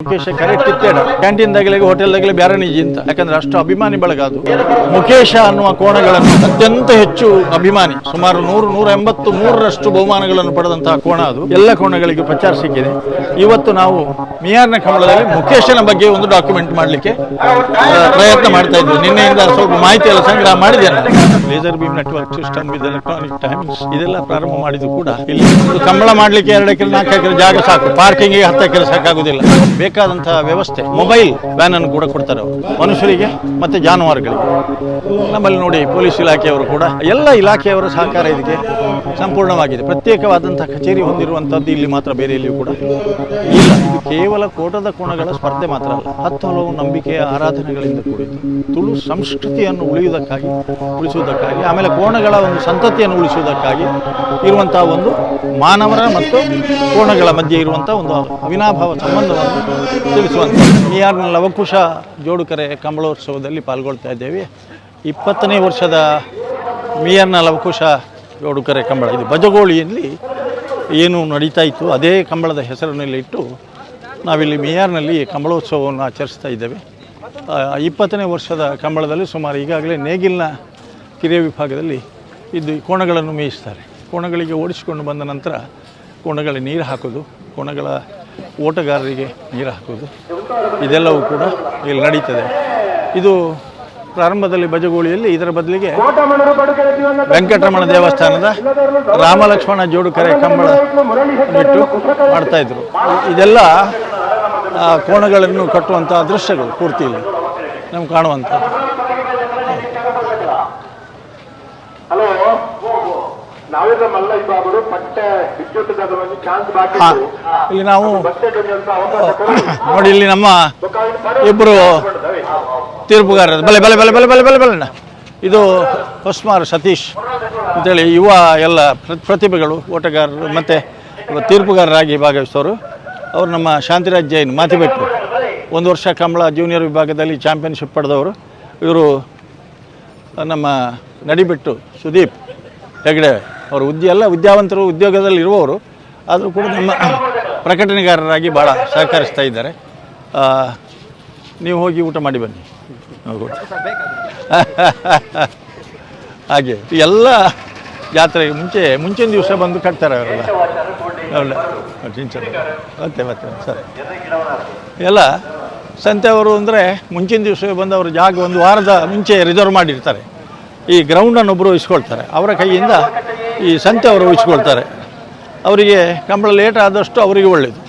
Mukesh correct ಇತ್ತೇಡ ಕ್ಯಾಂಟೀನ್ದಾಗಲೇ ಹೋಟೆಲ್ದಾಗಲೇ ಬ್ಯಾರೆ ನಿಜಿ ಅಂತ ಯಾಕಂದ್ರೆ ಅಷ್ಟು ಅಭಿಮಾನಿ ಬಳಗ ಅದು. ಮುಖೇಶ ಅನ್ನುವ ಕೋಣಗಳನ್ನು ಅತ್ಯಂತ ಹೆಚ್ಚು ಅಭಿಮಾನಿ ಸುಮಾರು 183ರಷ್ಟು ಬಹುಮಾನಗಳನ್ನು ಪಡೆದಂತಹ ಕೋಣ ಅದು. ಎಲ್ಲ ಕೋಣಗಳಿಗೆ ಪ್ರಚಾರ ಸಿಕ್ಕಿದೆ. ಇವತ್ತು ನಾವು ಮಿಯಾರ್ನ ಕಂಬಳದಲ್ಲಿ ಮುಖೇಶನ ಬಗ್ಗೆ ಒಂದು ಡಾಕ್ಯುಮೆಂಟ್ ಮಾಡಲಿಕ್ಕೆ ಪ್ರಯತ್ನ ಮಾಡ್ತಾ ಇದ್ವಿ. ನಿನ್ನೆಯಿಂದ ಸ್ವಲ್ಪ ಮಾಹಿತಿ ಎಲ್ಲ ಸಂಗ್ರಹ ಮಾಡಿದ್ದೇನೆ. Laser beam network system with electronic timings ಇದೆಲ್ಲ ಪ್ರಾರಂಭ ಮಾಡಿದ್ದು ಕೂಡ ಇಲ್ಲಿ. ಕಂಬಳ ಮಾಡಲಿಕ್ಕೆ 2 ಎಕರೆ 4 ಎಕರೆ ಜಾಗ ಸಾಕು, ಪಾರ್ಕಿಂಗ್ಗೆ 10 ಎಕರೆ ಸಾಕಾಗುವುದಿಲ್ಲ. ಬೇಕಾದಂತಹ ವ್ಯವಸ್ಥೆ ಮೊಬೈಲ್ ವ್ಯಾನ್ ಅನ್ನು ಕೂಡ ಕೊಡ್ತಾರೆ ಅವರು ಮನುಷ್ಯರಿಗೆ ಮತ್ತೆ ಜಾನುವಾರುಗಳಿಗೆ. ನಮ್ಮಲ್ಲಿ ನೋಡಿ ಪೊಲೀಸ್ ಇಲಾಖೆಯವರು ಕೂಡ ಎಲ್ಲ ಇಲಾಖೆಯವರ ಸಹಕಾರ ಇದಕ್ಕೆ ಸಂಪೂರ್ಣವಾಗಿದೆ. ಪ್ರತ್ಯೇಕವಾದಂತಹ ಕಚೇರಿ ಹೊಂದಿರುವಂಥದ್ದು ಇಲ್ಲಿ ಮಾತ್ರ, ಬೇರೆ ಎಲ್ಲಿಯೂ ಕೂಡ ಇಲ್ಲ. ಇದು ಕೇವಲ ಕೋಟದ ಕೋಣಗಳ ಸ್ಪರ್ಧೆ ಮಾತ್ರ ಅಲ್ಲ, 10 ಹಲವು ನಂಬಿಕೆಯ ಆರಾಧನೆಗಳಿಂದ ಕೂಡಿದ್ದು ತುಳು ಸಂಸ್ಕೃತಿಯನ್ನು ಉಳಿಸುವುದಕ್ಕಾಗಿ ಆಮೇಲೆ ಕೋಣಗಳ ಒಂದು ಸಂತತಿಯನ್ನು ಉಳಿಸುವುದಕ್ಕಾಗಿ ಇರುವಂತಹ ಒಂದು ಮಾನವರ ಮತ್ತು ಕೋಣಗಳ ಮಧ್ಯೆ ಇರುವಂತಹ ಒಂದು ಅವಿನಾಭಾವ ಸಂಬಂಧವನ್ನು ತಿಳಿಸುವಂಥ ಮಿಯಾರ್ನ ಲವಕುಶ ಜೋಡುಕರೆ ಕಂಬಳೋತ್ಸವದಲ್ಲಿ ಪಾಲ್ಗೊಳ್ತಾ ಇದ್ದೇವೆ. 20ನೇ ವರ್ಷದ ಮಿಯಾರ್ನ ಲವಕುಶ ಜೋಡುಕರೆ ಕಂಬಳ ಇದು ಬಜಗೋಳಿಯಲ್ಲಿ ಏನು ನಡೀತಾ ಇತ್ತು ಅದೇ ಕಂಬಳದ ಹೆಸರಿನಲ್ಲಿ ಇಟ್ಟು ನಾವಿಲ್ಲಿ ಮಿಯಾರ್ನಲ್ಲಿ ಕಂಬಳೋತ್ಸವವನ್ನು ಆಚರಿಸ್ತಾ ಇದ್ದೇವೆ. 20ನೇ ವರ್ಷದ ಕಂಬಳದಲ್ಲಿ ಸುಮಾರು ಈಗಾಗಲೇ ನೇಗಿಲ್ನ ಕಿರಿಯ ವಿಭಾಗದಲ್ಲಿ ಇದು ಕೋಣಗಳನ್ನು ಮೇಯಿಸ್ತಾರೆ. ಕೋಣಗಳಿಗೆ ಓಡಿಸಿಕೊಂಡು ಬಂದ ನಂತರ ಕೋಣಗಳಿಗೆ ನೀರು ಹಾಕೋದು, ಕೋಣಗಳ ಓಟಗಾರರಿಗೆ ನೀರು ಹಾಕೋದು, ಇದೆಲ್ಲವೂ ಕೂಡ ಇಲ್ಲಿ ನಡೀತದೆ. ಇದು ಪ್ರಾರಂಭದಲ್ಲಿ ಬಜಗೋಳಿಯಲ್ಲಿ, ಇದರ ಬದಲಿಗೆ ವೆಂಕಟರಮಣ ದೇವಸ್ಥಾನದ ರಾಮಲಕ್ಷ್ಮಣ ಜೋಡುಕರೆ ಕಂಬಳ ಇಟ್ಟು ಮಾಡ್ತಾಯಿದ್ರು. ಇದೆಲ್ಲ ಕೋಣಗಳನ್ನು ಕಟ್ಟುವಂಥ ದೃಶ್ಯಗಳು ಪೂರ್ತಿ ಇಲ್ಲಿ ನಮ್ಗೆ ಕಾಣುವಂಥದ್ದು. ಇಲ್ಲಿ ನಾವು ನೋಡಿ, ಇಲ್ಲಿ ನಮ್ಮ ಇಬ್ಬರು ತೀರ್ಪುಗಾರರು ಬಲೆ ಬಲೆ ಬಲೆ ಬಲೆ ಬಲೆ ಬಲೆ ಬಲೆ ಇದು ಹೊಸ್ಮಾರ್ ಸತೀಶ್ ಅಂತೇಳಿ ಯುವ ಎಲ್ಲ ಪ್ರತಿಭೆಗಳು, ಓಟಗಾರರು ಮತ್ತು ತೀರ್ಪುಗಾರರಾಗಿ ಭಾಗವಹಿಸೋರು. ಅವರು ನಮ್ಮ ಶಾಂತಿರಾಜ್ ಜೈನ್ ಮಾತಿಬೆಟ್ಟು 1 ವರ್ಷ ಕಂಬಳ ಜೂನಿಯರ್ ವಿಭಾಗದಲ್ಲಿ ಚಾಂಪಿಯನ್ಶಿಪ್ ಪಡೆದವರು. ಇವರು ನಮ್ಮ ನಡಿಬೆಟ್ಟು ಸುದೀಪ್ ಹೆಗಡೆ ಅವರು ವಿದ್ಯಾವಂತರು, ಉದ್ಯೋಗದಲ್ಲಿ ಇರುವವರು, ಆದರೂ ಕೂಡ ನಮ್ಮ ಪ್ರಕಟಣೆಗಾರರಾಗಿ ಭಾಳ ಸಹಕರಿಸ್ತಾ ಇದ್ದಾರೆ. ನೀವು ಹೋಗಿ ಊಟ ಮಾಡಿ ಬನ್ನಿ. ಹಾಗೆ ಎಲ್ಲ ಜಾತ್ರೆಗೆ ಮುಂಚಿನ ದಿವಸ ಬಂದು ಕಟ್ತಾರೆ ಅವರೆಲ್ಲ. ಮತ್ತೆ ಸರ್ ಎಲ್ಲ ಸಂತೆಯವರು ಅಂದರೆ ಮುಂಚಿನ ದಿವಸ ಬಂದು ಅವರು ಜಾಗ 1 ವಾರದ ಮುಂಚೆ ರಿಸರ್ವ್ ಮಾಡಿರ್ತಾರೆ. ಈ ಗ್ರೌಂಡನ್ನು ಒಬ್ಬರು ವಹಿಸ್ಕೊಳ್ತಾರೆ, ಅವರ ಕೈಯಿಂದ ಈ ಸಂತೆಯವರು ವಹಿಸ್ಕೊಳ್ತಾರೆ. ಅವರಿಗೆ ಕಂಬಳ ಲೇಟ್ ಆದಷ್ಟು ಅವರಿಗೆ ಒಳ್ಳೆಯದು.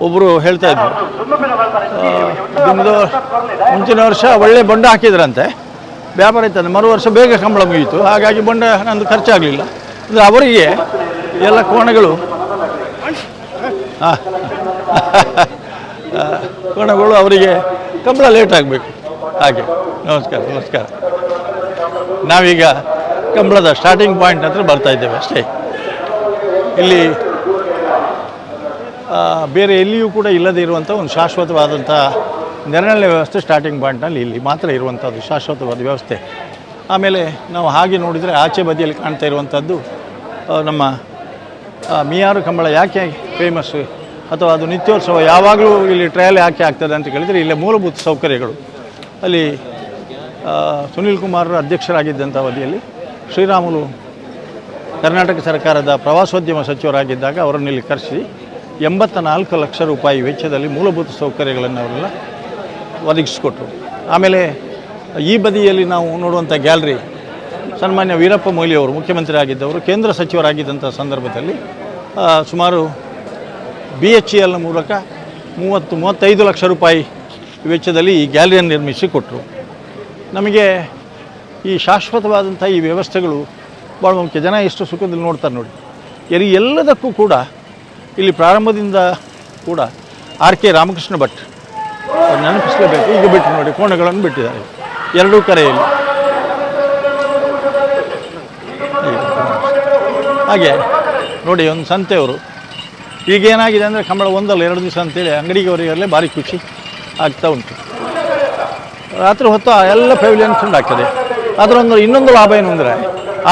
ಒಬ್ಬರು ಹೇಳ್ತಾ ಇದ್ರು, ನಿಮ್ಮದು ಮುಂಚಿನ ವರ್ಷ ಒಳ್ಳೆ ಬೊಂಡ ಹಾಕಿದ್ರಂತೆ, ವ್ಯಾಪಾರ ಇತ್ತಂತೆ, ಮರು ವರ್ಷ ಬೇಗ ಕಂಬಳ ಮುಗೀತು, ಹಾಗಾಗಿ ಬೊಂಡ ನಂದು ಖರ್ಚಾಗಲಿಲ್ಲ. ಅಂದರೆ ಅವರಿಗೆ ಎಲ್ಲ ಕೋಣಗಳು ಕೋಣಗಳು ಅವರಿಗೆ ಕಂಬಳ ಲೇಟ್ ಆಗಬೇಕು. ಹಾಗೆ ನಮಸ್ಕಾರ. ನಾವೀಗ ಕಂಬಳದ ಸ್ಟಾರ್ಟಿಂಗ್ ಪಾಯಿಂಟ್ ಹತ್ರ ಬರ್ತಾ ಇದ್ದೇವೆ ಅಷ್ಟೇ. ಇಲ್ಲಿ ಬೇರೆ ಎಲ್ಲಿಯೂ ಕೂಡ ಇಲ್ಲದೇ ಇರುವಂಥ ಒಂದು ಶಾಶ್ವತವಾದಂಥ ನೆರಳಿನ ವ್ಯವಸ್ಥೆ ಸ್ಟಾರ್ಟಿಂಗ್ ಪಾಯಿಂಟ್ನಲ್ಲಿ ಇಲ್ಲಿ ಮಾತ್ರ ಇರುವಂಥದ್ದು ಶಾಶ್ವತವಾದ ವ್ಯವಸ್ಥೆ. ಆಮೇಲೆ ನಾವು ಹಾಗೆ ನೋಡಿದರೆ ಆಚೆ ಬದಿಯಲ್ಲಿ ಕಾಣ್ತಾ ಇರುವಂಥದ್ದು ನಮ್ಮ ಮಿಯಾರು ಕಂಬಳ ಯಾಕೆ ಫೇಮಸ್ ಅಥವಾ ಅದು ನಿತ್ಯೋತ್ಸವ ಯಾವಾಗಲೂ ಇಲ್ಲಿ ಟ್ರಯಲ್ ಯಾಕೆ ಆಗ್ತದೆ ಅಂತ ಕೇಳಿದರೆ ಇಲ್ಲೇ ಮೂಲಭೂತ ಸೌಕರ್ಯಗಳು. ಅಲ್ಲಿ ಸುನೀಲ್ ಕುಮಾರ್ ಅಧ್ಯಕ್ಷರಾಗಿದ್ದಂಥ ಅವಧಿಯಲ್ಲಿ ಶ್ರೀರಾಮುಲು ಕರ್ನಾಟಕ ಸರ್ಕಾರದ ಪ್ರವಾಸೋದ್ಯಮ ಸಚಿವರಾಗಿದ್ದಾಗ ಅವರನ್ನು ಇಲ್ಲಿ ಕರೆಸಿ 84 ಲಕ್ಷ ರೂಪಾಯಿ ವೆಚ್ಚದಲ್ಲಿ ಮೂಲಭೂತ ಸೌಕರ್ಯಗಳನ್ನು ಅವರೆಲ್ಲ ಒದಗಿಸಿಕೊಟ್ರು. ಆಮೇಲೆ ಈ ಬದಿಯಲ್ಲಿ ನಾವು ನೋಡುವಂಥ ಗ್ಯಾಲರಿ ಸನ್ಮಾನ್ಯ ವೀರಪ್ಪ ಮೊಯ್ಲಿ ಅವರು ಮುಖ್ಯಮಂತ್ರಿ ಆಗಿದ್ದವರು ಕೇಂದ್ರ ಸಚಿವರಾಗಿದ್ದಂಥ ಸಂದರ್ಭದಲ್ಲಿ ಸುಮಾರು BHEL ಮೂಲಕ 30-35 ಲಕ್ಷ ರೂಪಾಯಿ ವೆಚ್ಚದಲ್ಲಿ ಈ ಗ್ಯಾಲರಿಯನ್ನು ನಿರ್ಮಿಸಿ ಕೊಟ್ಟರು. ನಮಗೆ ಈ ಶಾಶ್ವತವಾದಂಥ ಈ ವ್ಯವಸ್ಥೆಗಳು ಭಾಳ ಮುಖ್ಯ. ಜನ ಎಷ್ಟು ಸುಖದಲ್ಲಿ ನೋಡ್ತಾರೆ ನೋಡಿ. ಎಲ್ಲದಕ್ಕೂ ಕೂಡ ಇಲ್ಲಿ ಪ್ರಾರಂಭದಿಂದ ಕೂಡ RK ರಾಮಕೃಷ್ಣ ಭಟ್ ಅವ್ರು ನೆನಪಿಸಲೇಬೇಕು. ಈಗ ಬಿಟ್ಟು ನೋಡಿ ಕೋಣಗಳನ್ನು ಬಿಟ್ಟಿದ್ದಾರೆ 2 ಕರೆಯಲ್ಲಿ. ಹಾಗೆ ನೋಡಿ ಒಂದು ಸಂತೆಯವರು ಈಗ ಏನಾಗಿದೆ ಅಂದರೆ ಕಂಬಳ 1-2 ದಿವಸ ಅಂತೇಳಿ ಅಂಗಡಿಯವರಿಗೆಲ್ಲೇ ಭಾರಿ ಖುಷಿ ಆಗ್ತಾ ಉಂಟು. ರಾತ್ರಿ ಹೊತ್ತು ಎಲ್ಲ ಪೆವಿಲಿಯನ್ ಫುಲ್ ಆಗ್ತದೆ. ಅದರೊಂದು ಇನ್ನೊಂದು ಲಾಭ ಏನು ಅಂದರೆ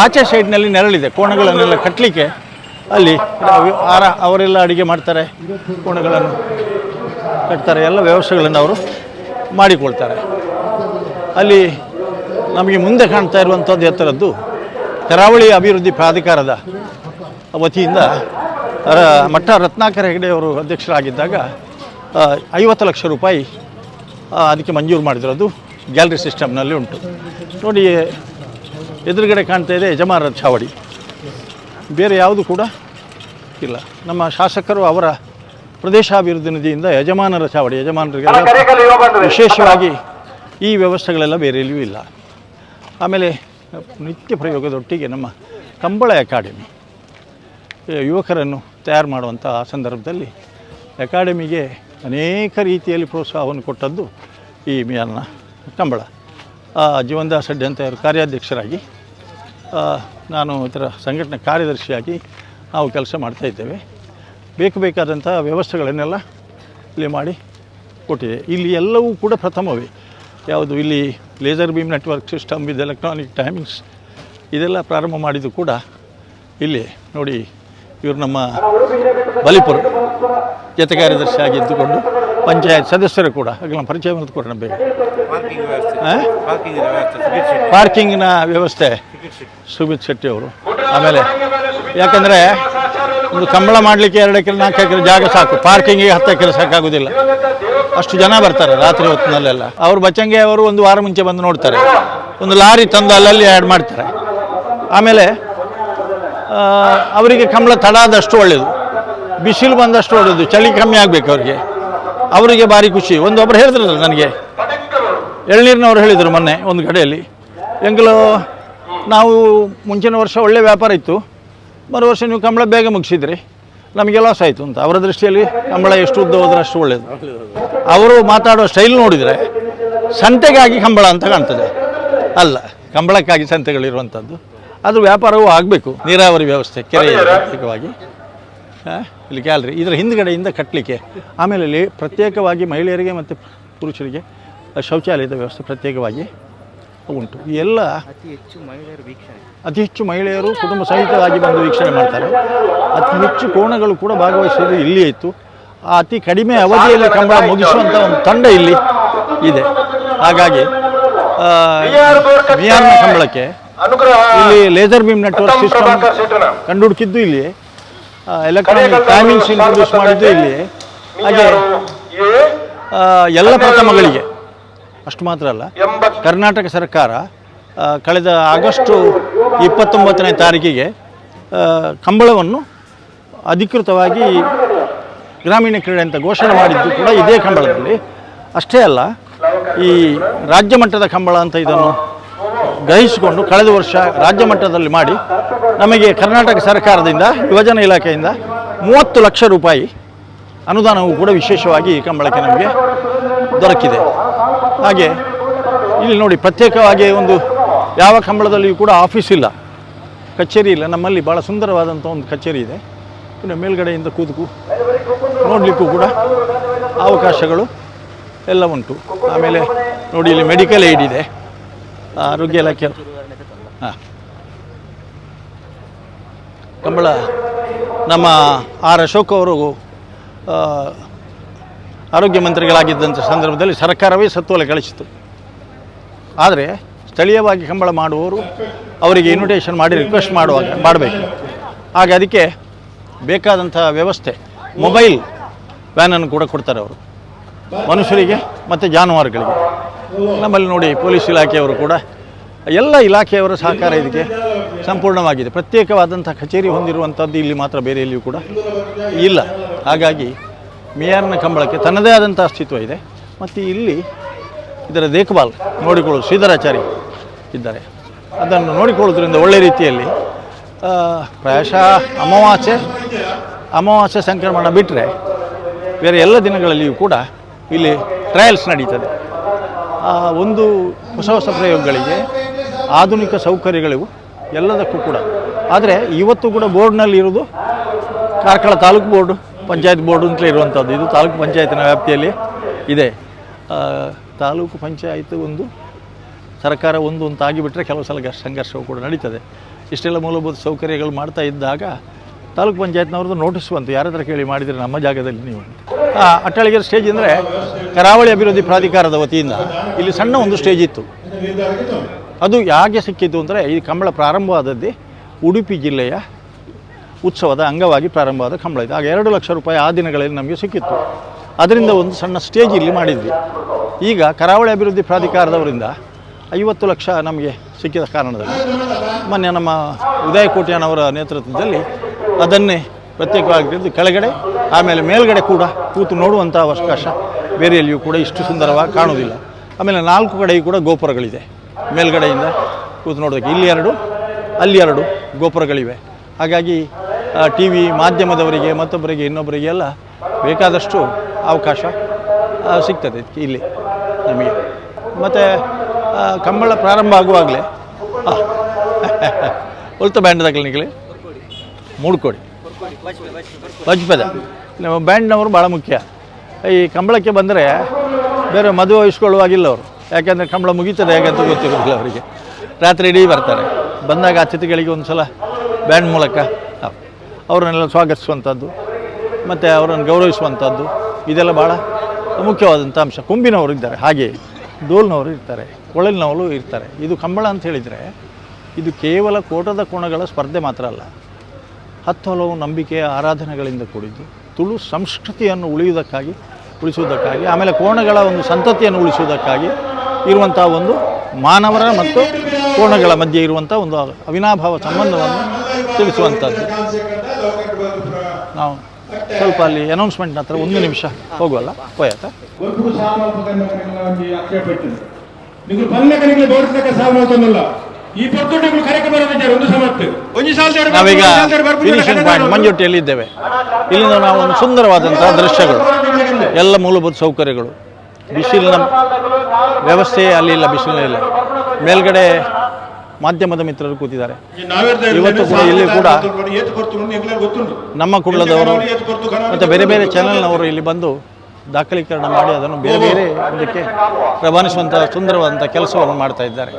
ಆಚೆ ಸೈಡ್ನಲ್ಲಿ ನೆರಳಿದೆ, ಕೋಣಗಳನ್ನೆಲ್ಲ ಕಟ್ಟಲಿಕ್ಕೆ ಅಲ್ಲಿ ಅವರೆಲ್ಲ ಅಡುಗೆ ಮಾಡ್ತಾರೆ ಕೋಣಗಳನ್ನು. ಕಟ್ತಾರೆ, ಎಲ್ಲ ವ್ಯವಸ್ಥೆಗಳನ್ನು ಅವರು ಮಾಡಿಕೊಳ್ತಾರೆ. ಅಲ್ಲಿ ನಮಗೆ ಮುಂದೆ ಕಾಣ್ತಾ ಇರುವಂಥದ್ದು ಎತ್ತರದ್ದು ಕರಾವಳಿ ಅಭಿವೃದ್ಧಿ ಪ್ರಾಧಿಕಾರದ ವತಿಯಿಂದ ಮಠ ರತ್ನಾಕರ ಹೆಗಡೆ ಅವರು ಅಧ್ಯಕ್ಷರಾಗಿದ್ದಾಗ 50 ಲಕ್ಷ ರೂಪಾಯಿ ಅದಕ್ಕೆ ಮಂಜೂರು ಮಾಡಿದ್ರು. ಅದು ಗ್ಯಾಲರಿ ಸಿಸ್ಟಮ್ನಲ್ಲಿ ಉಂಟು ನೋಡಿ. ಎದುರುಗಡೆ ಕಾಣ್ತಾ ಇದೆ ಯಜಮಾನರ ಚಾವಡಿ, ಬೇರೆ ಯಾವುದು ಕೂಡ ಇಲ್ಲ. ನಮ್ಮ ಶಾಸಕರು ಅವರ ಪ್ರದೇಶಾಭಿವೃದ್ಧಿ ನಿಧಿಯಿಂದ ಯಜಮಾನರ ಚಾವಡಿ, ಯಜಮಾನರಿಗೆ ವಿಶೇಷವಾಗಿ ಈ ವ್ಯವಸ್ಥೆಗಳೆಲ್ಲ ಬೇರೆ ಎಲ್ಲಿಯೂ ಇಲ್ಲ. ಆಮೇಲೆ ನಿತ್ಯ ಪ್ರಯೋಗದೊಟ್ಟಿಗೆ ನಮ್ಮ ಕಂಬಳ ಅಕಾಡೆಮಿ ಯುವಕರನ್ನು ತಯಾರು ಮಾಡುವಂಥ ಸಂದರ್ಭದಲ್ಲಿ ಅಕಾಡೆಮಿಗೆ ಅನೇಕ ರೀತಿಯಲ್ಲಿ ಪ್ರೋತ್ಸಾಹವನ್ನು ಕೊಟ್ಟದ್ದು ಈ ಮಿಯಾನ್ನ ಕಂಬಳ. ಜೀವನದಾಸ್ ಅಡ್ಡಿ ಅಂತ ಕಾರ್ಯಾಧ್ಯಕ್ಷರಾಗಿ, ನಾನು ಇದರ ಸಂಘಟನೆ ಕಾರ್ಯದರ್ಶಿಯಾಗಿ ನಾವು ಕೆಲಸ ಮಾಡ್ತಾಯಿದ್ದೇವೆ. ಬೇಕಾದಂಥ ವ್ಯವಸ್ಥೆಗಳನ್ನೆಲ್ಲ ಇಲ್ಲಿ ಮಾಡಿ ಕೊಟ್ಟಿದೆ. ಇಲ್ಲಿ ಎಲ್ಲವೂ ಕೂಡ ಪ್ರಥಮವೇ. ಯಾವುದು ಇಲ್ಲಿ laser beam network system with electronic timings ಇದೆಲ್ಲ ಪ್ರಾರಂಭ ಮಾಡಿದ್ದು ಕೂಡ ಇಲ್ಲಿ ನೋಡಿ. ಇವರು ನಮ್ಮ ಬಲಿಪುರ ಜೊತೆ ಕಾರ್ಯದರ್ಶಿಯಾಗಿ ಇದ್ದುಕೊಂಡು ಪಂಚಾಯತ್ ಸದಸ್ಯರು ಕೂಡ ಹಾಗೆ ಪರಿಚಯ ಮಾಡಿಕೊಡೋಣ ಬೇಗ. ಪಾರ್ಕಿಂಗಿನ ವ್ಯವಸ್ಥೆ ಸುಮಿತ್ ಶೆಟ್ಟಿ ಅವರು. ಆಮೇಲೆ ಯಾಕಂದರೆ ಒಂದು ಕಂಬಳ ಮಾಡಲಿಕ್ಕೆ 2 ಎಕರೆ 4 ಎಕರೆ ಜಾಗ ಸಾಕು, ಪಾರ್ಕಿಂಗಿಗೆ 10 ಎಕರೆ ಸಾಕಾಗೋದಿಲ್ಲ. ಅಷ್ಟು ಜನ ಬರ್ತಾರೆ ರಾತ್ರಿ ಹೊತ್ತಿನಲ್ಲೆಲ್ಲ. ಅವರು ಬಚ್ಚಂಗೆ ಅವರು 1 ವಾರ ಮುಂಚೆ ಬಂದು ನೋಡ್ತಾರೆ, ಒಂದು ಲಾರಿ ತಂದು ಅಲ್ಲಲ್ಲಿ ಆ್ಯಡ್ ಮಾಡ್ತಾರೆ. ಆಮೇಲೆ ಅವರಿಗೆ ಕಂಬಳ ತಡ ಆದಷ್ಟು ಒಳ್ಳೆಯದು, ಬಿಸಿಲು ಬಂದಷ್ಟು ಒಳ್ಳೆಯದು, ಚಳಿ ಕಮ್ಮಿ ಆಗಬೇಕು ಅವರಿಗೆ ಭಾರಿ ಖುಷಿ. ಒಬ್ಬರು ಹೇಳಿದ್ರಲ್ಲ ನನಗೆ, ಎಳ್ನೀರಿನವ್ರು ಹೇಳಿದರು ಮೊನ್ನೆ ಒಂದು ಕಡೆಯಲ್ಲಿ, ಎಂಗಲು ನಾವು ಮುಂಚಿನ ವರ್ಷ ಒಳ್ಳೆ ವ್ಯಾಪಾರ ಇತ್ತು, ಮರು ವರ್ಷ ನೀವು ಕಂಬಳ ಬೇಗ ಮುಗಿಸಿದ್ರಿ, ನಮಗೆ ಲಾಸ್ ಆಯಿತು ಅಂತ. ಅವರ ದೃಷ್ಟಿಯಲ್ಲಿ ಕಂಬಳ ಎಷ್ಟು ಉದ್ದ ಹೋದ್ರೆ ಅಷ್ಟು ಒಳ್ಳೆಯದು. ಅವರು ಮಾತಾಡೋ ಸ್ಟೈಲ್ ನೋಡಿದರೆ ಸಂತೆಗಾಗಿ ಕಂಬಳ ಅಂತ ಕಾಣ್ತದೆ. ಅಲ್ಲ, ಕಂಬಳಕ್ಕಾಗಿ ಸಂತೆಗಳಿರುವಂಥದ್ದು. ಅದು ವ್ಯಾಪಾರವೂ ಆಗಬೇಕು. ನೀರಾವರಿ ವ್ಯವಸ್ಥೆ, ಕೆರೆ ಪ್ರತ್ಯೇಕವಾಗಿ ಇಲ್ಲಿ ಗ್ಯಾಲರಿ, ಇದರ ಹಿಂದುಗಡೆಯಿಂದ ಕಟ್ಟಲಿಕ್ಕೆ. ಆಮೇಲೆ ಪ್ರತ್ಯೇಕವಾಗಿ ಮಹಿಳೆಯರಿಗೆ ಮತ್ತು ಪುರುಷರಿಗೆ ಶೌಚಾಲಯದ ವ್ಯವಸ್ಥೆ ಪ್ರತ್ಯೇಕವಾಗಿ ಉಂಟು. ಈ ಎಲ್ಲ ಅತಿ ಹೆಚ್ಚು ಮಹಿಳೆಯರು ಕುಟುಂಬ ಸಹಿತವಾಗಿ ಬಂದು ವೀಕ್ಷಣೆ ಮಾಡ್ತಾರೆ. ಅತಿ ಹೆಚ್ಚು ಕೋಣಗಳು ಕೂಡ ಭಾಗವಹಿಸೋದು ಇಲ್ಲಿಯೇ ಇತ್ತು. ಆ ಅತಿ ಕಡಿಮೆ ಅವಧಿಯಲ್ಲಿ ಕಂಬಳ ಮುಗಿಸುವಂಥ ಒಂದು ತಂಡ ಇಲ್ಲಿ ಇದೆ. ಹಾಗಾಗಿ ಮಿಯಾನ್ನ ಕಂಬಳಕ್ಕೆ ಇಲ್ಲಿ ಲೇಸರ್ ಬೀಮ್ ನೆಟ್ವರ್ಕ್ ಸಿಸ್ಟಮ್ ಕಂಡುಹುಡುಕಿದ್ದು ಇಲ್ಲಿ, ಎಲೆಕ್ಟ್ರಾನಿಕ್ ಟೈಮಿಂಗ್ಸ್ ಇಂಟ್ರೊಡ್ಯೂಸ್ ಮಾಡಿದ್ದು ಇಲ್ಲಿ. ಹಾಗೆ ಎಲ್ಲ ಪ್ರಥಮಗಳಿಗೆ ಅಷ್ಟು ಮಾತ್ರ ಅಲ್ಲ, ಕರ್ನಾಟಕ ಸರ್ಕಾರ ಕಳೆದ ಆಗಸ್ಟ್ 29ನೇ ತಾರೀಕಿಗೆ ಕಂಬಳವನ್ನು ಅಧಿಕೃತವಾಗಿ ಗ್ರಾಮೀಣ ಕ್ರೀಡೆ ಅಂತ ಘೋಷಣೆ ಮಾಡಿದ್ದು ಕೂಡ ಇದೇ ಕಂಬಳದಲ್ಲಿ. ಅಷ್ಟೇ ಅಲ್ಲ, ಈ ರಾಜ್ಯ ಮಟ್ಟದ ಕಂಬಳ ಅಂತ ಇದನ್ನು ಗ್ರಹಿಸಿಕೊಂಡು ಕಳೆದ ವರ್ಷ ರಾಜ್ಯ ಮಟ್ಟದಲ್ಲಿ ಮಾಡಿ ನಮಗೆ ಕರ್ನಾಟಕ ಸರ್ಕಾರದಿಂದ ಯುವಜನ ಇಲಾಖೆಯಿಂದ 30 ಲಕ್ಷ ರೂಪಾಯಿ ಅನುದಾನವೂ ಕೂಡ ವಿಶೇಷವಾಗಿ ಈ ಕಂಬಳಕ್ಕೆ ನಮಗೆ ದೊರಕಿದೆ. ಹಾಗೆ ಇಲ್ಲಿ ನೋಡಿ, ಪ್ರತ್ಯೇಕವಾಗಿ ಒಂದು ಯಾವ ಕಂಬಳದಲ್ಲಿಯೂ ಕೂಡ ಆಫೀಸ್ ಇಲ್ಲ, ಕಚೇರಿ ಇಲ್ಲ. ನಮ್ಮಲ್ಲಿ ಭಾಳ ಸುಂದರವಾದಂಥ ಒಂದು ಕಚೇರಿ ಇದೆ. ಇನ್ನು ಮೇಲ್ಗಡೆಯಿಂದ ಕೂತು ನೋಡಲಿಕ್ಕೂ ಕೂಡ ಅವಕಾಶಗಳು ಎಲ್ಲ ಉಂಟು. ಆಮೇಲೆ ನೋಡಿ, ಇಲ್ಲಿ ಮೆಡಿಕಲ್ ಏಡ್ ಇದೆ, ಆರೋಗ್ಯ ಇಲಾಖೆ. ಕಂಬಳ ನಮ್ಮ ಆರ್ ಅಶೋಕ್ ಅವರು ಆರೋಗ್ಯ ಮಂತ್ರಿಗಳಾಗಿದ್ದಂಥ ಸಂದರ್ಭದಲ್ಲಿ ಸರ್ಕಾರವೇ ಸತ್ವಲೆ ಕಳಿಸಿತು. ಆದರೆ ಸ್ಥಳೀಯವಾಗಿ ಕಂಬಳ ಮಾಡುವವರು ಅವರಿಗೆ ಇನ್ವಿಟೇಷನ್ ಮಾಡಿ ರಿಕ್ವೆಸ್ಟ್ ಮಾಡಬೇಕು. ಹಾಗೆ ಅದಕ್ಕೆ ಬೇಕಾದಂಥ ವ್ಯವಸ್ಥೆ, ಮೊಬೈಲ್ ವ್ಯಾನನ್ನು ಕೂಡ ಕೊಡ್ತಾರೆ ಅವರು, ಮನುಷ್ಯರಿಗೆ ಮತ್ತು ಜಾನುವಾರುಗಳಿಗೆ. ನಮ್ಮಲ್ಲಿ ನೋಡಿ, ಪೊಲೀಸ್ ಇಲಾಖೆಯವರು ಕೂಡ, ಎಲ್ಲ ಇಲಾಖೆಯವರ ಸಹಕಾರ ಇದಕ್ಕೆ ಸಂಪೂರ್ಣವಾಗಿದೆ. ಪ್ರತ್ಯೇಕವಾದಂಥ ಕಚೇರಿ ಹೊಂದಿರುವಂಥದ್ದು ಇಲ್ಲಿ ಮಾತ್ರ, ಬೇರೆ ಎಲ್ಲಿಯೂ ಕೂಡ ಇಲ್ಲ. ಹಾಗಾಗಿ ಮಿಯಾನ್ನ ಕಂಬಳಕ್ಕೆ ತನ್ನದೇ ಆದಂಥ ಅಸ್ತಿತ್ವ ಇದೆ. ಮತ್ತು ಇಲ್ಲಿ ಇದರ ದೇಖಭಾಲ್ ನೋಡಿಕೊಳ್ಳೋದು ಶ್ರೀಧರಾಚಾರಿ ಇದ್ದಾರೆ. ಅದನ್ನು ನೋಡಿಕೊಳ್ಳೋದ್ರಿಂದ ಒಳ್ಳೆ ರೀತಿಯಲ್ಲಿ ಪ್ರಾಯಶಃ ಅಮಾವಾಸ್ಯೆ ಸಂಕ್ರಮಣ ಬಿಟ್ಟರೆ ಬೇರೆ ಎಲ್ಲ ದಿನಗಳಲ್ಲಿಯೂ ಕೂಡ ಇಲ್ಲಿ ಟ್ರಯಲ್ಸ್ ನಡೀತದೆ. ಒಂದು ಹೊಸ ಪ್ರಯೋಗಗಳಿಗೆ ಆಧುನಿಕ ಸೌಕರ್ಯಗಳಿವು ಎಲ್ಲದಕ್ಕೂ ಕೂಡ. ಆದರೆ ಇವತ್ತು ಕೂಡ ಬೋರ್ಡ್ನಲ್ಲಿ ಇರೋದು ಕಾರ್ಕಳ ತಾಲೂಕು ಬೋರ್ಡು, ಪಂಚಾಯತ್ ಬೋರ್ಡು ಅಂತಲೇ ಇರುವಂಥದ್ದು. ಇದು ತಾಲೂಕು ಪಂಚಾಯತಿನ ವ್ಯಾಪ್ತಿಯಲ್ಲಿ ಇದೆ. ತಾಲೂಕು ಪಂಚಾಯತ್ ಒಂದು, ಸರ್ಕಾರ ಒಂದು ಅಂತ ಆಗಿಬಿಟ್ರೆ ಕೆಲವು ಸಲ ಸಂಘರ್ಷವು ಕೂಡ ನಡೀತದೆ. ಇಷ್ಟೆಲ್ಲ ಮೂಲಭೂತ ಸೌಕರ್ಯಗಳು ಮಾಡ್ತಾ ಇದ್ದಾಗ ತಾಲೂಕು ಪಂಚಾಯತ್ನವ್ರದ್ದು ನೋಟಿಸ್ ಬಂತು, ಯಾರ ಹತ್ರ ಕೇಳಿ ಮಾಡಿದರೆ ನಮ್ಮ ಜಾಗದಲ್ಲಿ ನೀವು. ಅಟ್ಟಳಿಗೆರೆ ಸ್ಟೇಜ್ ಅಂದರೆ ಕರಾವಳಿ ಅಭಿವೃದ್ಧಿ ಪ್ರಾಧಿಕಾರದ ವತಿಯಿಂದ ಇಲ್ಲಿ ಸಣ್ಣ ಒಂದು ಸ್ಟೇಜ್ ಇತ್ತು. ಅದು ಯಾಕೆ ಸಿಕ್ಕಿತ್ತು ಅಂದರೆ ಈ ಕಂಬಳ ಪ್ರಾರಂಭವಾದದ್ದೇ ಉಡುಪಿ ಜಿಲ್ಲೆಯ ಉತ್ಸವದ ಅಂಗವಾಗಿ ಪ್ರಾರಂಭವಾದ ಕಂಬಳ ಇದು. ಆಗ 2 ಲಕ್ಷ ರೂಪಾಯಿ ಆ ದಿನಗಳಲ್ಲಿ ನಮಗೆ ಸಿಕ್ಕಿತ್ತು. ಅದರಿಂದ ಒಂದು ಸಣ್ಣ ಸ್ಟೇಜ್ ಇಲ್ಲಿ ಮಾಡಿದ್ವಿ. ಈಗ ಕರಾವಳಿ ಅಭಿವೃದ್ಧಿ ಪ್ರಾಧಿಕಾರದವರಿಂದ 50 ಲಕ್ಷ ನಮಗೆ ಸಿಕ್ಕಿದ ಕಾರಣದಲ್ಲಿ ಮೊನ್ನೆ ನಮ್ಮ ಉದಯ ಕೋಟ್ಯಾನವರ ನೇತೃತ್ವದಲ್ಲಿ ಅದನ್ನೇ ಪ್ರತ್ಯೇಕವಾಗಿದ್ದು ಕೆಳಗಡೆ ಆಮೇಲೆ ಮೇಲ್ಗಡೆ ಕೂಡ ಕೂತು ನೋಡುವಂಥ ಅವಕಾಶ ಬೇರೆ ಎಲ್ಲಿಯೂ ಕೂಡ ಇಷ್ಟು ಸುಂದರವಾಗಿ ಕಾಣುವುದಿಲ್ಲ. ಆಮೇಲೆ 4 ಕಡೆಯೂ ಕೂಡ ಗೋಪುರಗಳಿದೆ. ಮೇಲ್ಗಡೆಯಿಂದ ಕೂತು ನೋಡೋದಕ್ಕೆ ಇಲ್ಲಿ 2 ಅಲ್ಲಿ 2 ಗೋಪುರಗಳಿವೆ. ಹಾಗಾಗಿ ಟಿ ವಿ ಮಾಧ್ಯಮದವರಿಗೆ ಮತ್ತೊಬ್ಬರಿಗೆ ಇನ್ನೊಬ್ಬರಿಗೆ ಎಲ್ಲ ಬೇಕಾದಷ್ಟು ಅವಕಾಶ ಸಿಗ್ತದೆ ಇಲ್ಲಿ ನಮಗೆ. ಮತ್ತು ಕಂಬಳ ಪ್ರಾರಂಭ ಆಗುವಾಗಲೇ ಒಲ್ತ ಬ್ಯಾಂಡ್ ತಗೊಳ್ಳಿಕ್ಕೆ ಮೂಡ್ಕೊಡಿ ಬಜ್ಪದ ನಮ್ಮ ಬ್ಯಾಂಡ್ನವರು ಭಾಳ ಮುಖ್ಯ. ಈ ಕಂಬಳಕ್ಕೆ ಬಂದರೆ ಬೇರೆ ಮದುವೆ ವಹಿಸ್ಕೊಳ್ಳುವಾಗಿಲ್ಲ ಅವರು, ಯಾಕೆಂದರೆ ಕಂಬಳ ಮುಗೀತದೆ ಹೇಗೆ ಅಂತ ಗೊತ್ತಿರೋದಿಲ್ಲ ಅವರಿಗೆ. ರಾತ್ರಿ ಇಡೀ ಬರ್ತಾರೆ. ಬಂದಾಗ ಅತಿಥಿಗಳಿಗೆ ಒಂದು ಸಲ ಬ್ಯಾಂಡ್ ಮೂಲಕ ಅವರನ್ನೆಲ್ಲ ಸ್ವಾಗತಿಸುವಂಥದ್ದು ಮತ್ತು ಅವರನ್ನು ಗೌರವಿಸುವಂಥದ್ದು ಇದೆಲ್ಲ ಭಾಳ ಮುಖ್ಯವಾದಂಥ ಅಂಶ. ಕೊಂಬಿನವರು ಇದ್ದಾರೆ, ಹಾಗೆ ಡೋಲ್ನವರು ಇರ್ತಾರೆ, ಕೊಳಲಿನವರು ಇರ್ತಾರೆ. ಇದು ಕಂಬಳ ಅಂತ ಹೇಳಿದರೆ ಇದು ಕೇವಲ ಕೋಟದ ಕೋಣಗಳ ಸ್ಪರ್ಧೆ ಮಾತ್ರ ಅಲ್ಲ, 10 ಹಲವು ನಂಬಿಕೆಯ ಆರಾಧನೆಗಳಿಂದ ಕೂಡಿದ್ದು ತುಳು ಸಂಸ್ಕೃತಿಯನ್ನು ಉಳಿಸುವುದಕ್ಕಾಗಿ ಆಮೇಲೆ ಕೋಣಗಳ ಒಂದು ಸಂತತಿಯನ್ನು ಉಳಿಸುವುದಕ್ಕಾಗಿ ಇರುವಂಥ ಒಂದು ಮಾನವರ ಮತ್ತು ಕೋಣಗಳ ಮಧ್ಯೆ ಇರುವಂಥ ಒಂದು ಅವಿನಾಭಾವ ಸಂಬಂಧವನ್ನು ತಿಳಿಸುವಂಥದ್ದು. ನಾವು ಸ್ವಲ್ಪ ಅಲ್ಲಿ ಅನೌನ್ಸ್ಮೆಂಟ್ನ ಹತ್ರ 1 ನಿಮಿಷ ಹೋಗುವಲ್ಲ ಹೋಯಾತ ನಾವೀಗ ಫಿನಿಶಿಂಗ್ ಪಾಯಿಂಟ್ ಮಂಜುಟ್ಟಿಯಲ್ಲಿದ್ದೇವೆ. ಇಲ್ಲಿಂದ ನಾವು ಒಂದು ಸುಂದರವಾದಂತಹ ದೃಶ್ಯಗಳು, ಎಲ್ಲ ಮೂಲಭೂತ ಸೌಕರ್ಯಗಳು, ಬಿಸಿಲಿನ ವ್ಯವಸ್ಥೆ ಅಲ್ಲಿ ಇಲ್ಲ, ಬಿಸಿಲಿನ ಮೇಲ್ಗಡೆ ಮಾಧ್ಯಮದ ಮಿತ್ರರು ಕೂತಿದ್ದಾರೆ. ಇವತ್ತು ಕೂಡ ಇಲ್ಲಿ ಕೂಡ ನಮ್ಮ ಕುಳ್ಳದವರು ಮತ್ತು ಬೇರೆ ಬೇರೆ ಚಾನೆಲ್ನವರು ಇಲ್ಲಿ ಬಂದು ದಾಖಲೀಕರಣ ಮಾಡಿ ಅದನ್ನು ಬೇರೆ ಬೇರೆ ಇದಕ್ಕೆ ರವಾನಿಸುವಂಥ ಸುಂದರವಾದಂಥ ಕೆಲಸವನ್ನು ಮಾಡ್ತಾ ಇದ್ದಾರೆ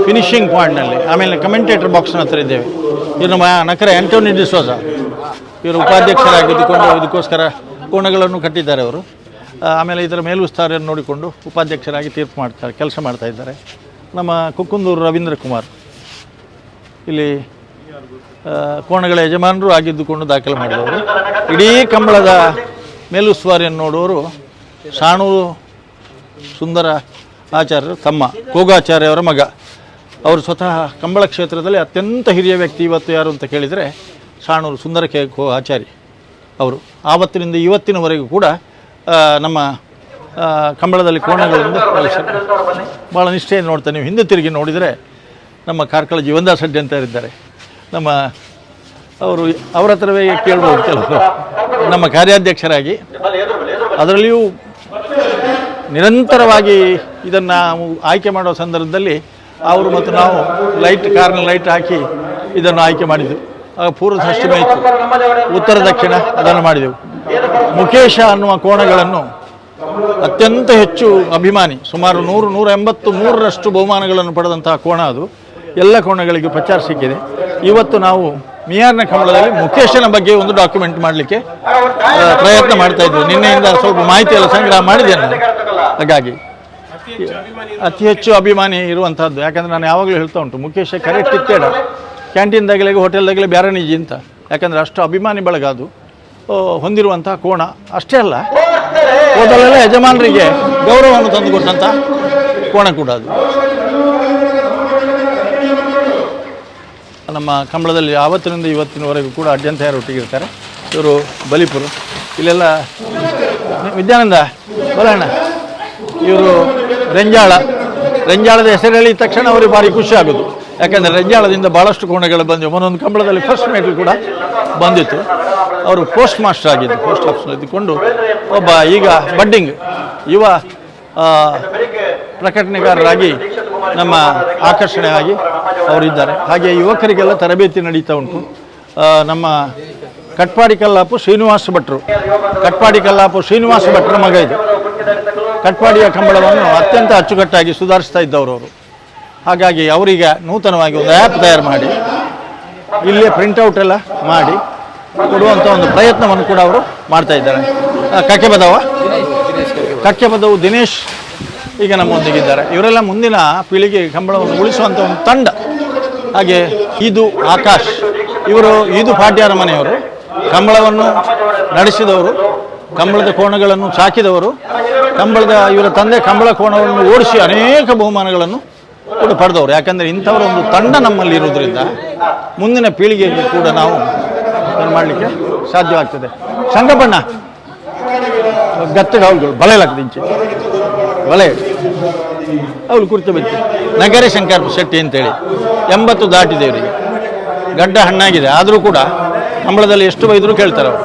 ಫಿನಿಶಿಂಗ್ ಪಾಯಿಂಟ್ನಲ್ಲಿ. ಆಮೇಲೆ ಕಮೆಂಟೇಟರ್ ಬಾಕ್ಸ್ನ ಹತ್ರ ಇದ್ದೇವೆ. ಇವರು ನಮ್ಮ ನಕರೆ ಆಂಟೋನಿ ಡಿಸೋಜ, ಇವರು ಉಪಾಧ್ಯಕ್ಷರಾಗಿದ್ದುಕೊಂಡು ಇದಕ್ಕೋಸ್ಕರ ಕೋಣಗಳನ್ನು ಕಟ್ಟಿದ್ದಾರೆ ಅವರು. ಆಮೇಲೆ ಇದರ ಮೇಲ್ವಿಸ್ತಾರವನ್ನು ನೋಡಿಕೊಂಡು ಉಪಾಧ್ಯಕ್ಷರಾಗಿ ಕೆಲಸ ಮಾಡ್ತಾ ಇದ್ದಾರೆ. ನಮ್ಮ ಕುಕ್ಕುಂದೂರು ರವೀಂದ್ರ ಕುಮಾರ್ ಇಲ್ಲಿ ಕೋಣಗಳ ಯಜಮಾನರು ಆಗಿದ್ದುಕೊಂಡು ದಾಖಲೆ ಮಾಡಿದವರು. ಇಡೀ ಕಂಬಳದ ಮೇಲುಸ್ತುವಾರಿಯನ್ನು ನೋಡುವವರು ಸಾಣೂರು ಸುಂದರ ಆಚಾರ್ಯರು ತಮ್ಮ ಕೋಗಾಚಾರ್ಯವರ ಮಗ. ಅವರು ಸ್ವತಃ ಕಂಬಳ ಕ್ಷೇತ್ರದಲ್ಲಿ ಅತ್ಯಂತ ಹಿರಿಯ ವ್ಯಕ್ತಿ ಇವತ್ತು ಯಾರು ಅಂತ ಕೇಳಿದರೆ ಸಾಣೂರು ಸುಂದರ ಆಚಾರ್ಯ ಅವರು. ಆವತ್ತಿನಿಂದ ಇವತ್ತಿನವರೆಗೂ ಕೂಡ ನಮ್ಮ ಕಂಬಳದಲ್ಲಿ ಕೋಣಗಳಿಂದ ಭಾಳ ನಿಷ್ಠೆಯನ್ನು ನೋಡ್ತಾರೆ. ನೀವು ಹಿಂದೆ ತಿರುಗಿ ನೋಡಿದರೆ ನಮ್ಮ ಕಾರ್ಕಳ ಜೀವನದಾಸ್ ಅಡ್ಡಿ ಅಂತ ಇದ್ದಾರೆ, ನಮ್ಮ ಅವರು ಅವರ ಹತ್ರವೇ ಕೇಳ್ಬೋದು ಕೆಲವರು. ನಮ್ಮ ಕಾರ್ಯಾಧ್ಯಕ್ಷರಾಗಿ ಅದರಲ್ಲಿಯೂ ನಿರಂತರವಾಗಿ ಇದನ್ನು ಆಯ್ಕೆ ಮಾಡೋ ಸಂದರ್ಭದಲ್ಲಿ ಅವರು ಮತ್ತು ನಾವು ಕಾರ್ನ ಲೈಟ್ ಹಾಕಿ ಇದನ್ನು ಆಯ್ಕೆ ಮಾಡಿದ್ದೆವು. ಆಗ ಪೂರ್ವ ಪಶ್ಚಿಮ ಇತ್ತು, ಉತ್ತರ ದಕ್ಷಿಣ ಅದನ್ನು ಮಾಡಿದೆವು. ಮುಖೇಶ ಅನ್ನುವ ಕೋಣಗಳನ್ನು ಅತ್ಯಂತ ಹೆಚ್ಚು ಅಭಿಮಾನಿ, ಸುಮಾರು 183 ಬಹುಮಾನಗಳನ್ನು ಪಡೆದಂತಹ ಕೋಣ ಅದು. ಎಲ್ಲ ಕೋಣಗಳಿಗೆ ಪ್ರಚಾರ ಸಿಕ್ಕಿದೆ. ಇವತ್ತು ನಾವು ಮಿಯಾರ್ನ ಕಂಬಳದಲ್ಲಿ ಮುಖೇಶನ ಬಗ್ಗೆ ಒಂದು ಡಾಕ್ಯುಮೆಂಟ್ ಮಾಡಲಿಕ್ಕೆ ಪ್ರಯತ್ನ ಮಾಡ್ತಾ ಇದ್ವಿ. ನಿನ್ನೆಯಿಂದ ಸ್ವಲ್ಪ ಮಾಹಿತಿಯೆಲ್ಲ ಸಂಗ್ರಹ ಮಾಡಿದ್ದೇನೆ. ಹಾಗಾಗಿ ಅತಿ ಹೆಚ್ಚು ಅಭಿಮಾನಿ ಇರುವಂಥದ್ದು. ಯಾಕಂದರೆ ನಾನು ಯಾವಾಗಲೂ ಹೇಳ್ತಾ ಉಂಟು, ಮುಖೇಶ ಕರೆಕ್ಟ್ ಇತ್ತೇಡ ಕ್ಯಾಂಟೀನ್ದಾಗಲೇ ಹೋಟೆಲ್ದಾಗಲೇ ಬ್ಯಾರಣಿಜಿ ಅಂತ. ಯಾಕಂದರೆ ಅಷ್ಟು ಅಭಿಮಾನಿ ಬಳಗ ಅದು ಹೊಂದಿರುವಂಥ ಕೋಣ. ಅಷ್ಟೇ ಅಲ್ಲ, ಹೋಟೆಲೆಲ್ಲ ಯಜಮಾನರಿಗೆ ಗೌರವವನ್ನು ತಂದುಕೊಟ್ಟಂಥ ಕೋಣ ಕೂಡ ಅದು. ನಮ್ಮ ಕಂಬಳದಲ್ಲಿ ಆವತ್ತಿನಿಂದ ಇವತ್ತಿನವರೆಗೂ ಕೂಡ ಅಡ್ಯಂತಯರೊಟ್ಟಿಗೆ ಇರ್ತಾರೆ. ಇವರು ಬಲಿಪುರ, ಇಲ್ಲೆಲ್ಲ ವಿದ್ಯಾನಂದ ಬರೋಣ. ಇವರು ರೆಂಜಾಳದ ಹೆಸರು ಹೇಳಿದ ತಕ್ಷಣ ಅವರಿಗೆ ಭಾರಿ ಖುಷಿ ಆಗೋದು. ಯಾಕಂದರೆ ರೆಂಜಾಳದಿಂದ ಭಾಳಷ್ಟು ಕೋಣಗಳು ಬಂದಿವೆ. ಒಂದೊಂದು ಕಂಬಳದಲ್ಲಿ ಫಸ್ಟ್ ಮೆಡಲ್ ಕೂಡ ಬಂದಿತ್ತು. ಅವರು ಪೋಸ್ಟ್ ಮಾಸ್ಟರ್ ಆಗಿದ್ದು, ಪೋಸ್ಟ್ ಆಫೀಸ್ನಲ್ಲಿ ಇದ್ದುಕೊಂಡು ಒಬ್ಬ ಈಗ ಬಡ್ಡಿಂಗ್ ಯುವ ಪ್ರಕಟಣೆಗಾರರಾಗಿ ನಮ್ಮ ಆಕರ್ಷಣೆ ಆಗಿ ಅವರಿದ್ದಾರೆ. ಹಾಗೆ ಯುವಕರಿಗೆಲ್ಲ ತರಬೇತಿ ನಡೀತಾ ಉಂಟು. ನಮ್ಮ ಕಟ್ಪಾಡಿ ಕಲ್ಲಾಪು ಶ್ರೀನಿವಾಸ ಭಟ್ರ ಮಗ ಇದು. ಕಟ್ಪಾಡಿಯ ಕಂಬಳವನ್ನು ಅತ್ಯಂತ ಅಚ್ಚುಕಟ್ಟಾಗಿ ಸುಧಾರಿಸ್ತಾ ಇದ್ದವರು ಅವರು. ಹಾಗಾಗಿ ಅವರಿಗೆ ನೂತನವಾಗಿ ಒಂದು ಆ್ಯಪ್ ತಯಾರು ಮಾಡಿ ಇಲ್ಲೇ ಪ್ರಿಂಟೌಟ್ ಎಲ್ಲ ಮಾಡಿ ಕೊಡುವಂಥ ಒಂದು ಪ್ರಯತ್ನವನ್ನು ಕೂಡ ಅವರು ಮಾಡ್ತಾ ಇದ್ದಾರೆ. ಕಕ್ಕೆ ಬದವು ದಿನೇಶ್ ಈಗ ನಮ್ಮೊಂದಿಗಿದ್ದಾರೆ. ಇವರೆಲ್ಲ ಮುಂದಿನ ಪೀಳಿಗೆ ಕಂಬಳವನ್ನು ಉಳಿಸುವಂಥ ಒಂದು ತಂಡ. ಹಾಗೆ ಇದು ಆಕಾಶ್, ಇವರು ಈದು ಪಾಡ್ಯಾರ ಮನೆಯವರು, ಕಂಬಳವನ್ನು ನಡೆಸಿದವರು, ಕಂಬಳದ ಕೋಣಗಳನ್ನು ಸಾಕಿದವರು, ಇವರ ತಂದೆ ಕಂಬಳ ಕೋಣವನ್ನು ಓಡಿಸಿ ಅನೇಕ ಬಹುಮಾನಗಳನ್ನು ಕೂಡ ಪಡೆದವರು. ಯಾಕಂದರೆ ಇಂಥವರ ಒಂದು ತಂಡ ನಮ್ಮಲ್ಲಿ ಇರೋದ್ರಿಂದ ಮುಂದಿನ ಪೀಳಿಗೆಗೆ ಕೂಡ ನಾವು ಮಾಡಲಿಕ್ಕೆ ಸಾಧ್ಯವಾಗ್ತದೆ. ಸಂಗಪ್ಪಣ್ಣ ಗತ್ತಗ ಅವಳುಗಳು ಬಲೆಲಾಗ್ದಿಂಚೆ ಬಲೆ ಅವಳು ಕುರಿತು ಬಿತ್ತು ನಗರೆ ಶಂಕರ್ ಶೆಟ್ಟಿ ಅಂತೇಳಿ 80 ದಾಟಿದೆ ಇವರಿಗೆ. ಗಡ್ಡ ಹಣ್ಣಾಗಿದೆ, ಆದರೂ ಕೂಡ ಕಂಬಳದಲ್ಲಿ ಎಷ್ಟು ಬೈದರೂ ಕೇಳ್ತಾರೆ ಅವರು.